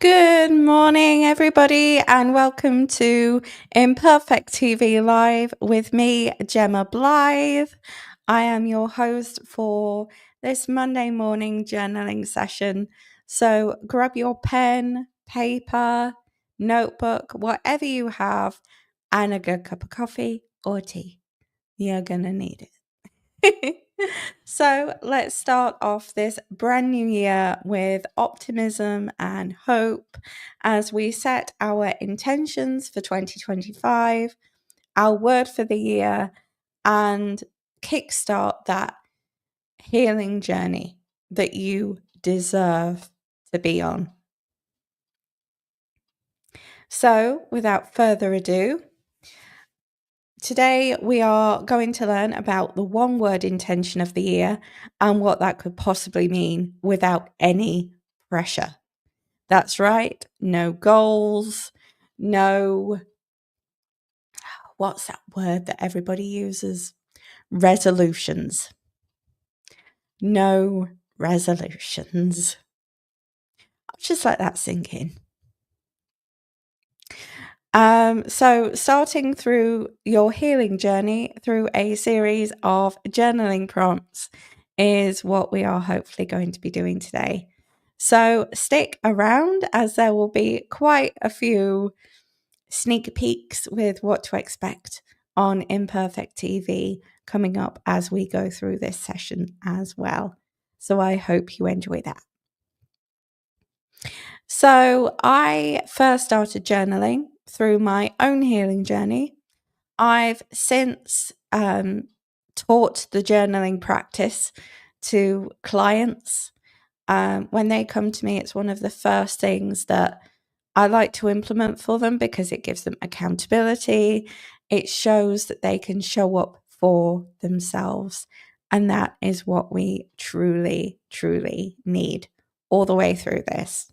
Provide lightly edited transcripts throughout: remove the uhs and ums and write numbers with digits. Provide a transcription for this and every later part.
Good morning, everybody, and welcome to Imperfect TV Live with me, Gemma Blythe. I am your host for this Monday morning journaling session. So grab your pen, paper, notebook, whatever you have, and a good cup of coffee or tea. You're going to need it. So let's start off this brand new year with optimism and hope as we set our intentions for 2025, our word for the year, and kickstart that healing journey that you deserve to be on. So, without further ado, today we are going to learn about the one word intention of the year and what that could possibly mean without any pressure. That's right, no goals, no, what's that word that everybody uses? Resolutions. No resolutions. I'll just let that sink in. So starting through your healing journey through a series of journaling prompts is what we are hopefully going to be doing today. So stick around as there will be quite a few sneak peeks with what to expect on Imperfect TV coming up as we go through this session as well. So I hope you enjoy that. So I first started journaling through my own healing journey. I've since taught the journaling practice to clients. When they come to me, it's one of the first things that I like to implement for them because it gives them accountability. It shows that they can show up for themselves. And that is what we truly, truly need all the way through this.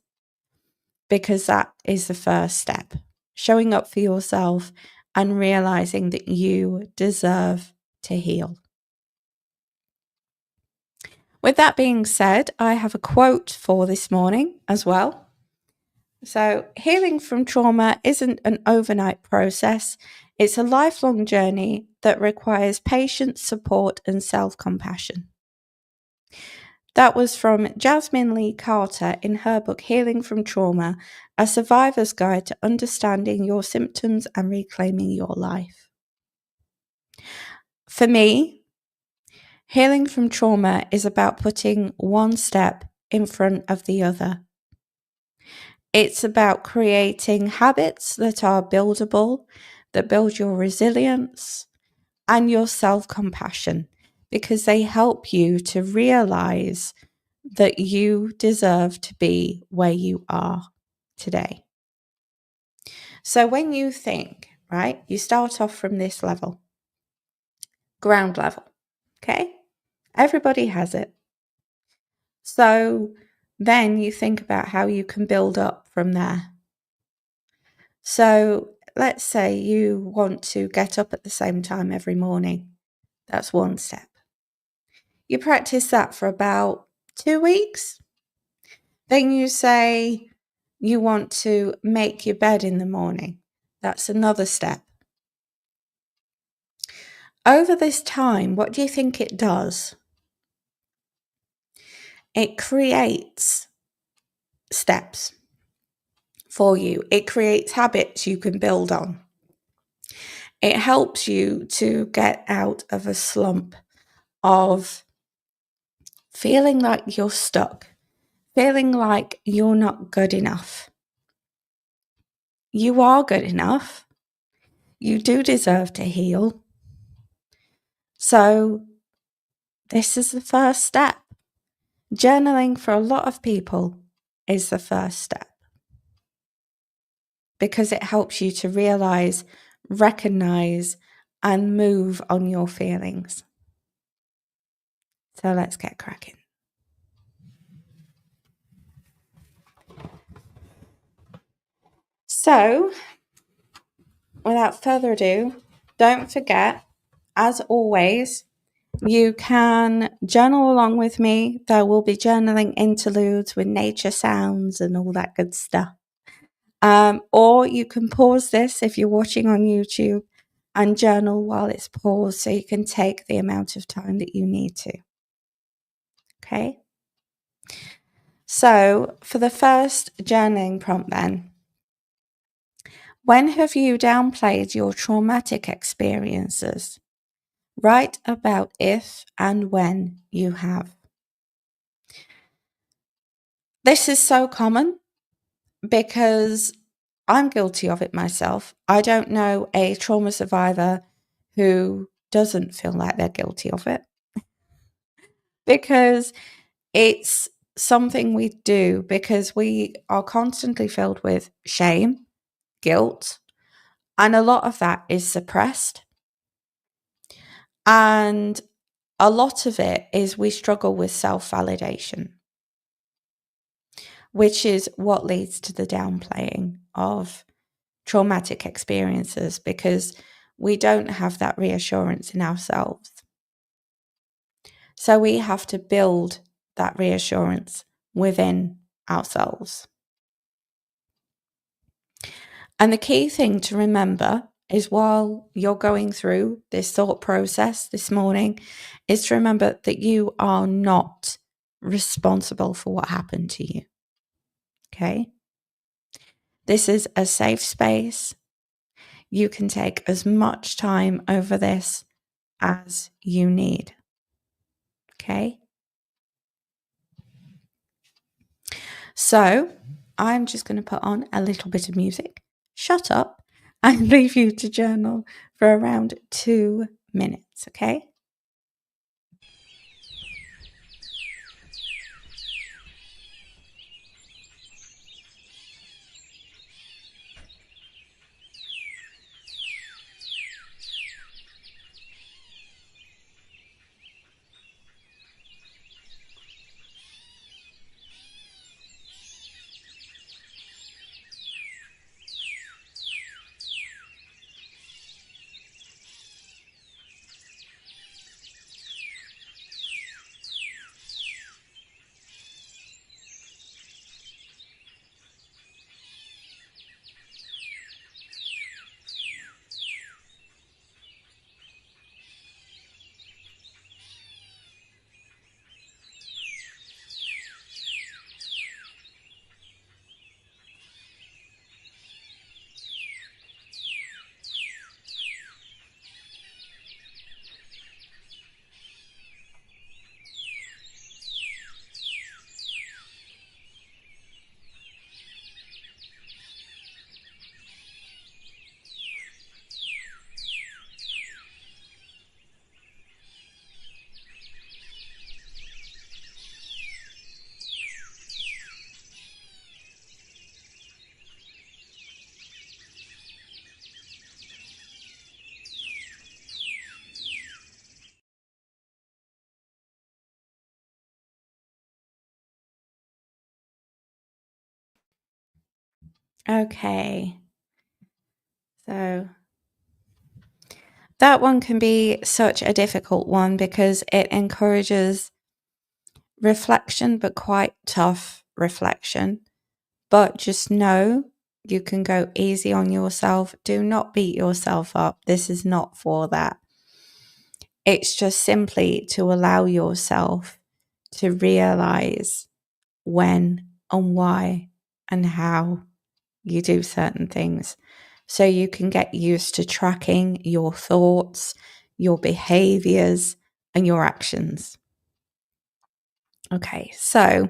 Because that is the first step. Showing up for yourself and realizing that you deserve to heal. With that being said, I have a quote for this morning as well. So, healing from trauma isn't an overnight process. It's a lifelong journey that requires patience, support, and self-compassion. That was from Jasmine Lee Carter in her book Healing from Trauma, A Survivor's Guide to Understanding Your Symptoms and Reclaiming Your Life. For me, healing from trauma is about putting one step in front of the other. It's about creating habits that are buildable, that build your resilience and your self-compassion, because they help you to realize that you deserve to be where you are today. So when you think, right, you start off from this level, ground level, okay? Everybody has it. So then you think about how you can build up from there. So let's say you want to get up at the same time every morning. That's one step. You practice that for about 2 weeks. Then you say you want to make your bed in the morning. That's another step. Over this time, what do you think it does? It creates steps for you. It creates habits you can build on. It helps you to get out of a slump of feeling like you're stuck, feeling like you're not good enough. You are good enough. You do deserve to heal. So this is the first step. Journaling for a lot of people is the first step because it helps you to realize, recognize, and move on your feelings. So let's get cracking. So, without further ado, don't forget, as always, You can journal along with me. There will be journaling interludes with nature sounds and all that good stuff. Or you can pause this if you're watching on YouTube and journal while it's paused so you can take the amount of time that you need to. Okay? So, for the first journaling prompt, then, when have you downplayed your traumatic experiences? Write about if and when you have. This is so common because I'm guilty of it myself. I don't know a trauma survivor who doesn't feel like they're guilty of it because it's something we do because we are constantly filled with shame, guilt, and a lot of that is suppressed. And a lot of it is we struggle with self-validation, which is what leads to the downplaying of traumatic experiences because we don't have that reassurance in ourselves. So we have to build that reassurance within ourselves. And the key thing to remember is while you're going through this thought process this morning is to remember that you are not responsible for what happened to you. Okay? This is a safe space. You can take as much time over this as you need. Okay? So I'm just going to put on a little bit of music, shut up, and leave you to journal for around 2 minutes. Okay? Okay. So that one can be such a difficult one because it encourages reflection, but quite tough reflection. But just know you can go easy on yourself. Do not beat yourself up. This is not for that. It's just simply to allow yourself to realize when and why and how you do certain things. So you can get used to tracking your thoughts, your behaviors, and your actions. Okay, so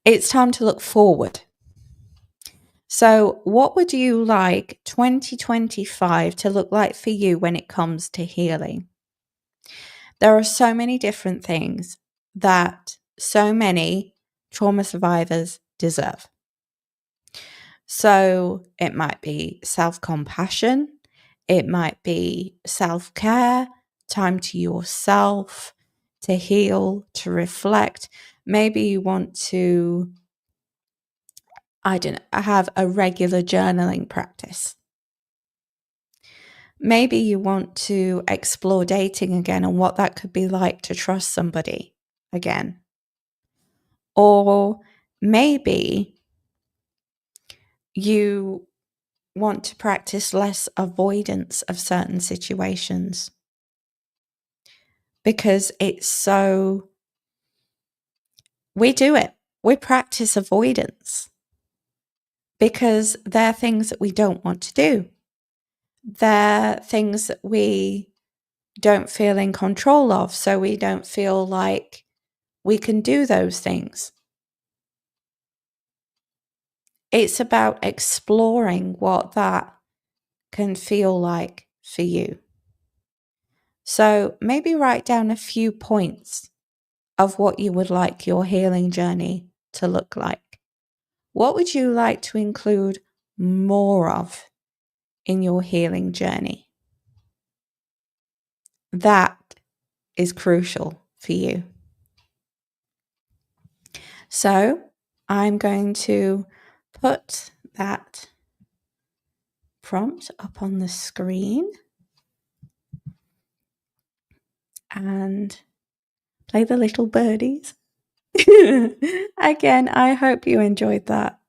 it's time to look forward. So, what would you like 2025 to look like for you when it comes to healing? There are so many different things that so many trauma survivors deserve. So, it might be self-compassion, it might be self-care, time to yourself, to heal, to reflect. Maybe you want to, I don't know, have a regular journaling practice. Maybe you want to explore dating again and what that could be like to trust somebody again. Or maybe you want to practice less avoidance of certain situations because we do it. We practice avoidance because they're things that we don't want to do. They're things that we don't feel in control of, so we don't feel like we can do those things. It's about exploring what that can feel like for you. So maybe write down a few points of what you would like your healing journey to look like. What would you like to include more of in your healing journey? That is crucial for you. So I'm going to put that prompt up on the screen and play the little birdies. Again, I hope you enjoyed that.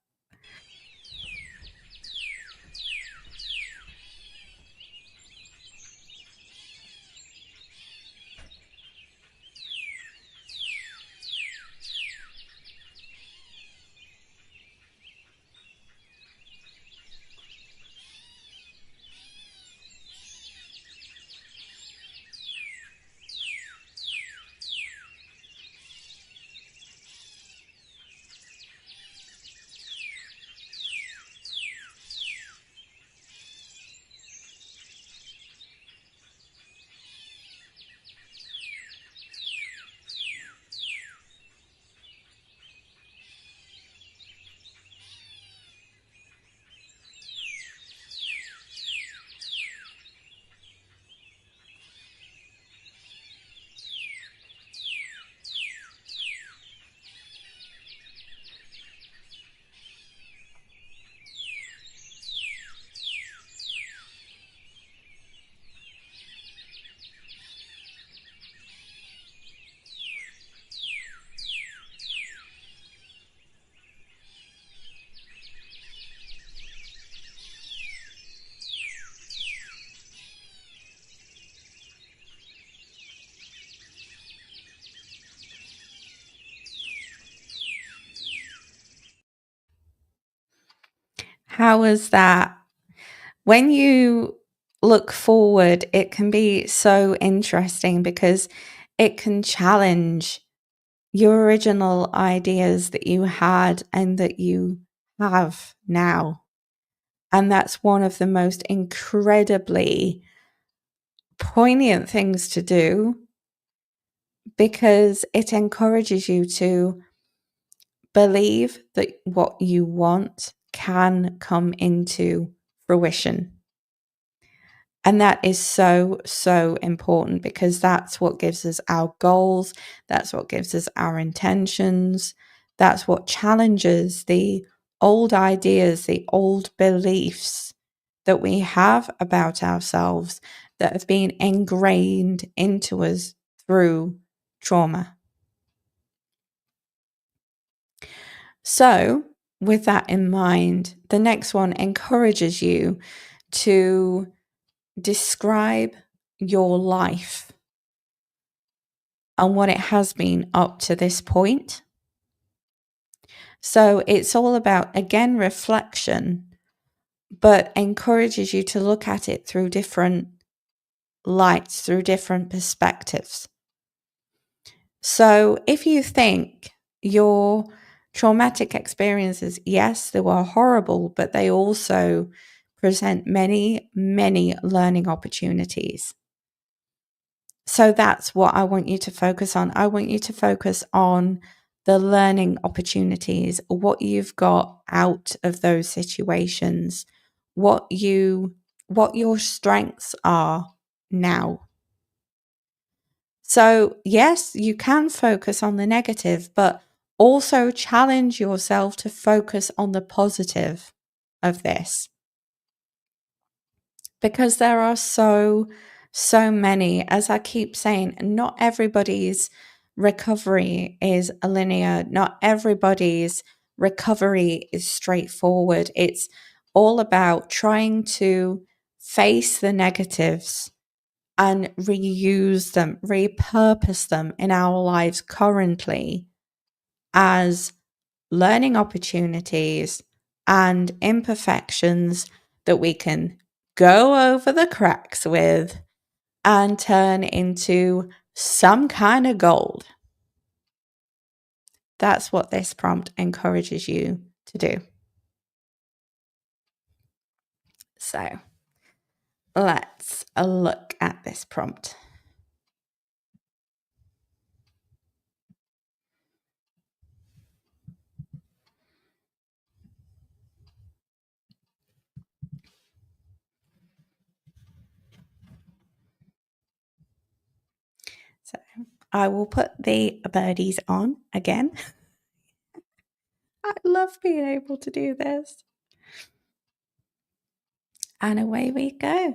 How was that? When you look forward, it can be so interesting because it can challenge your original ideas that you had and that you have now. And that's one of the most incredibly poignant things to do because it encourages you to believe that what you want can come into fruition. And that is so, so important because that's what gives us our goals. That's what gives us our intentions. That's what challenges the old ideas, the old beliefs that we have about ourselves that have been ingrained into us through trauma. So, with that in mind, the next one encourages you to describe your life and what it has been up to this point. So it's all about, again, reflection, but encourages you to look at it through different lights, through different perspectives. So if you think your traumatic experiences, yes, they were horrible, but they also present many, many learning opportunities. So that's what I want you to focus on. I want you to focus on the learning opportunities, what you've got out of those situations, what your strengths are now. So, yes, you can focus on the negative, but also challenge yourself to focus on the positive of this. because there are so many. As I keep saying, not everybody's recovery is linear, not everybody's recovery is straightforward. It's all about trying to face the negatives and reuse them, repurpose them in our lives currently as learning opportunities and imperfections that we can go over the cracks with and turn into some kind of gold. That's what this prompt encourages you to do. So let's look at this prompt. So I will put the birdies on again. I love being able to do this. And away we go.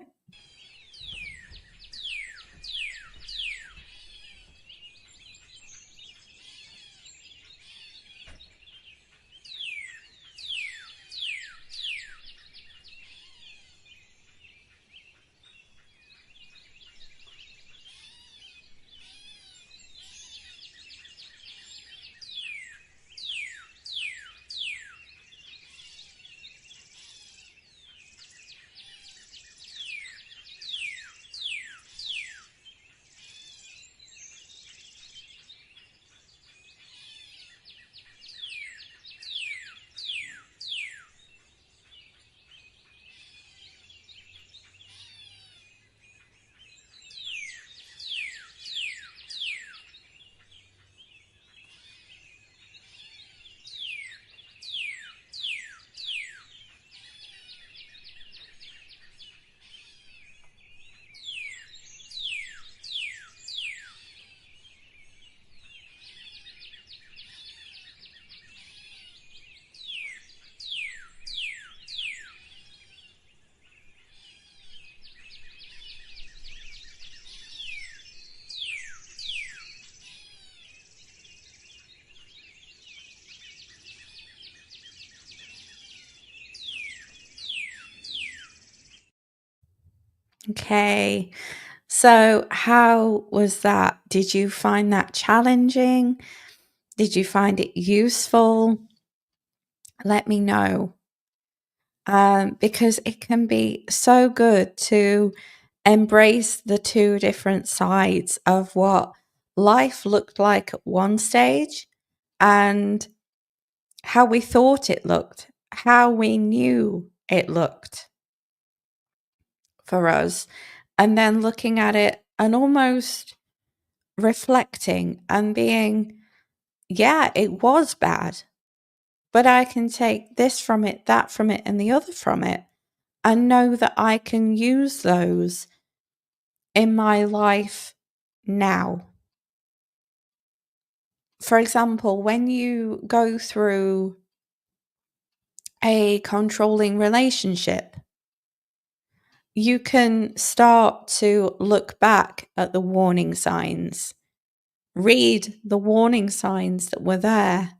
Okay. So, how was that? Did you find that challenging? Did you find it useful? Let me know. Because it can be so good to embrace the two different sides of what life looked like at one stage and how we thought it looked, how we knew it looked for us, and then looking at it and almost reflecting and being, yeah, it was bad, but I can take this from it, that from it, and the other from it, and know that I can use those in my life now. For example, when you go through a controlling relationship, you can start to look back at the warning signs, read the warning signs that were there,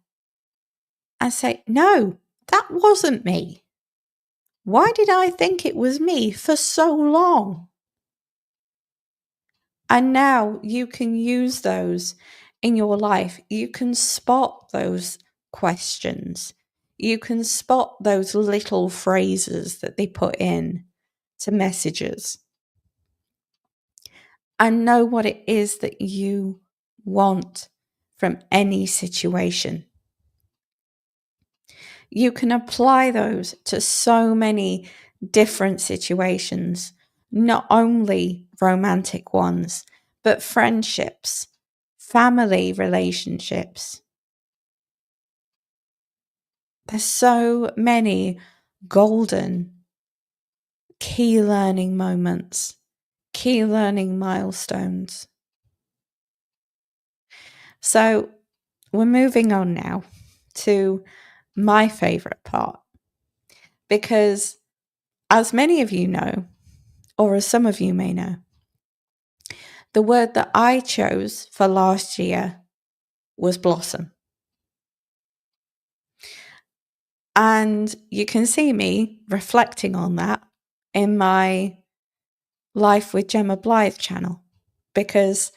and say, no, that wasn't me. Why did I think it was me for so long? And now you can use those in your life. You can spot those questions. You can spot those little phrases that they put in to messages and know what it is that you want from any situation. You can apply those to so many different situations, not only romantic ones, but friendships, family relationships. There's so many golden key learning moments, key learning milestones. So we're moving on now to my favorite part, because as many of you know, or as some of you may know. The word that I chose for last year was blossom. And you can see me reflecting on that in my Life with Gemma Blythe channel, because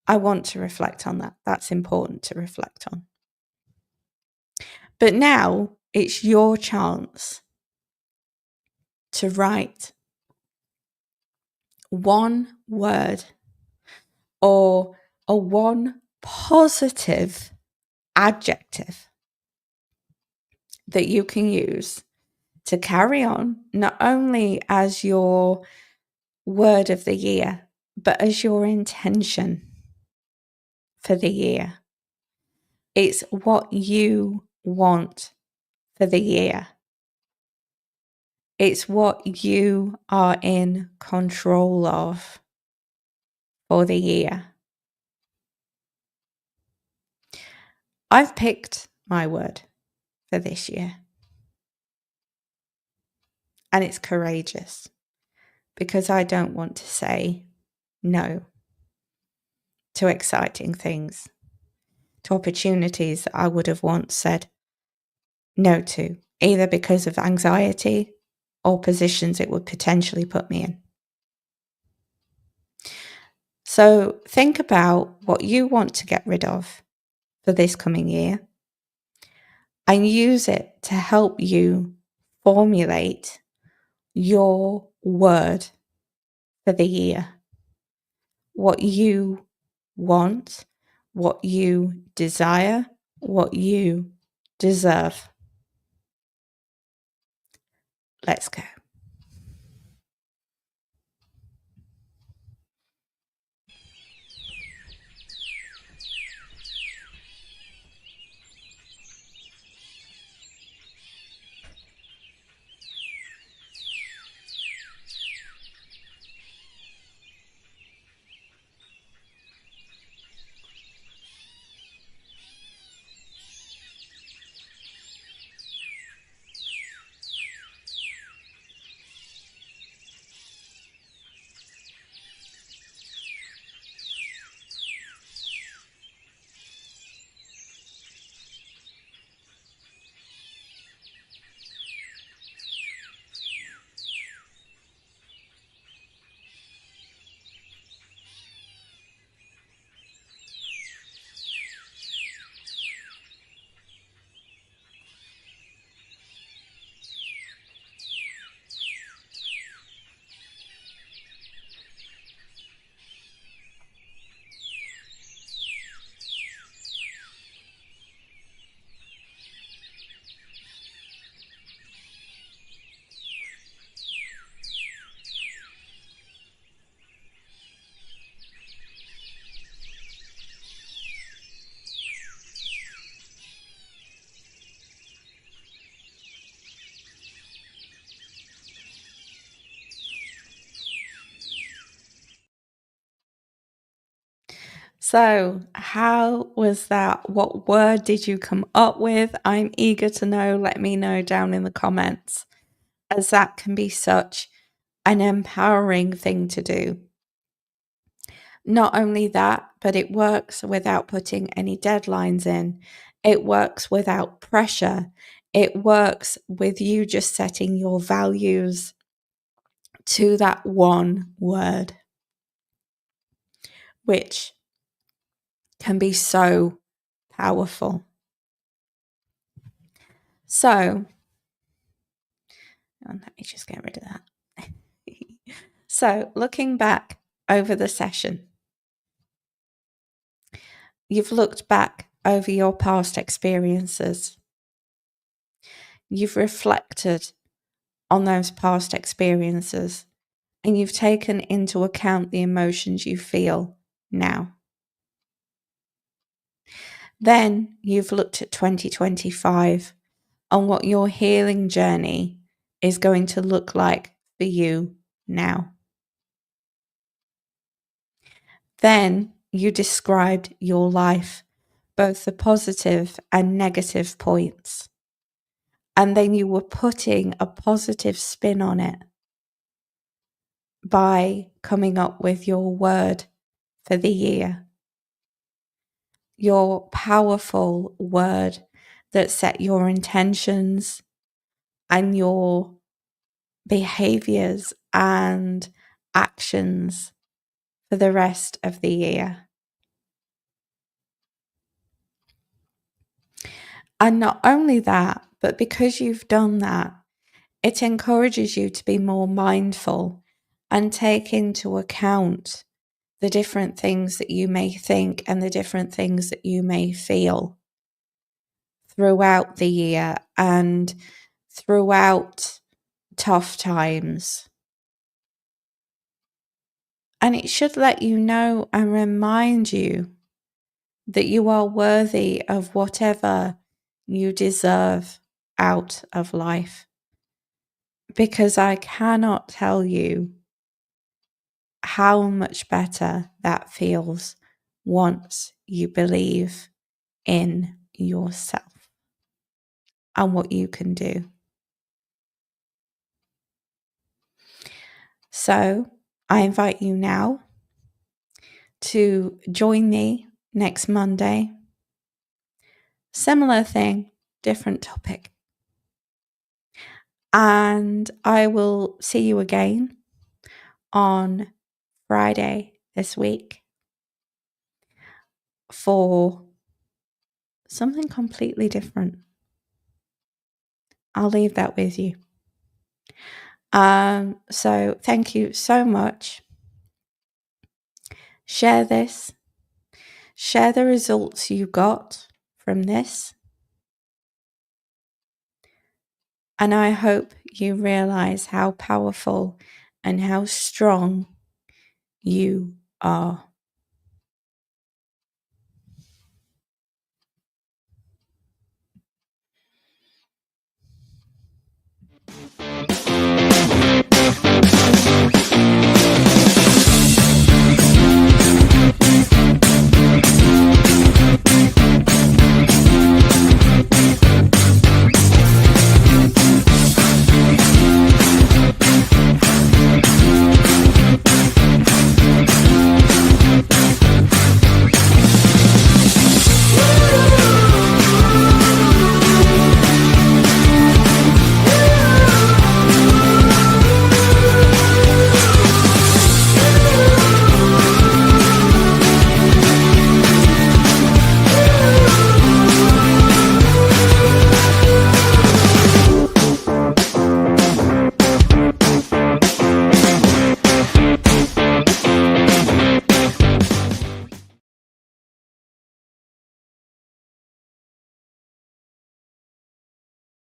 I want to reflect on that. That's important to reflect on. But now it's your chance to write one word or a one positive adjective that you can use to carry on, not only as your word of the year, but as your intention for the year. It's what you want for the year. It's what you are in control of for the year. I've picked my word for this year. And it's courageous, because I don't want to say no to exciting things, to opportunities that I would have once said no to, either because of anxiety or positions it would potentially put me in. So think about what you want to get rid of for this coming year and use it to help you formulate your word for the year. What you want, what you desire, what you deserve. Let's go. So, how was that? What word did you come up with? I'm eager to know. Let me know down in the comments, as that can be such an empowering thing to do. Not only that, but it works without putting any deadlines in. It works without pressure. It works with you just setting your values to that one word, which can be so powerful. So, let me just get rid of that. So, looking back over the session, you've looked back over your past experiences. You've reflected on those past experiences, and you've taken into account the emotions you feel now. Then you've looked at 2025 and what your healing journey is going to look like for you now. Then you described your life, both the positive and negative points. And then you were putting a positive spin on it by coming up with your word for the year, your powerful word that set your intentions and your behaviors and actions for the rest of the year. And not only that, but because you've done that, it encourages you to be more mindful and take into account the different things that you may think and the different things that you may feel throughout the year and throughout tough times. And it should let you know and remind you that you are worthy of whatever you deserve out of life. Because I cannot tell you how much better that feels once you believe in yourself and what you can do. So I invite you now to join me next Monday. Similar thing, different topic. And I will see you again on Friday this week for something completely different. I'll leave that with you. So thank you so much. Share this. Share the results you got from this. And I hope you realize how powerful and how strong you are.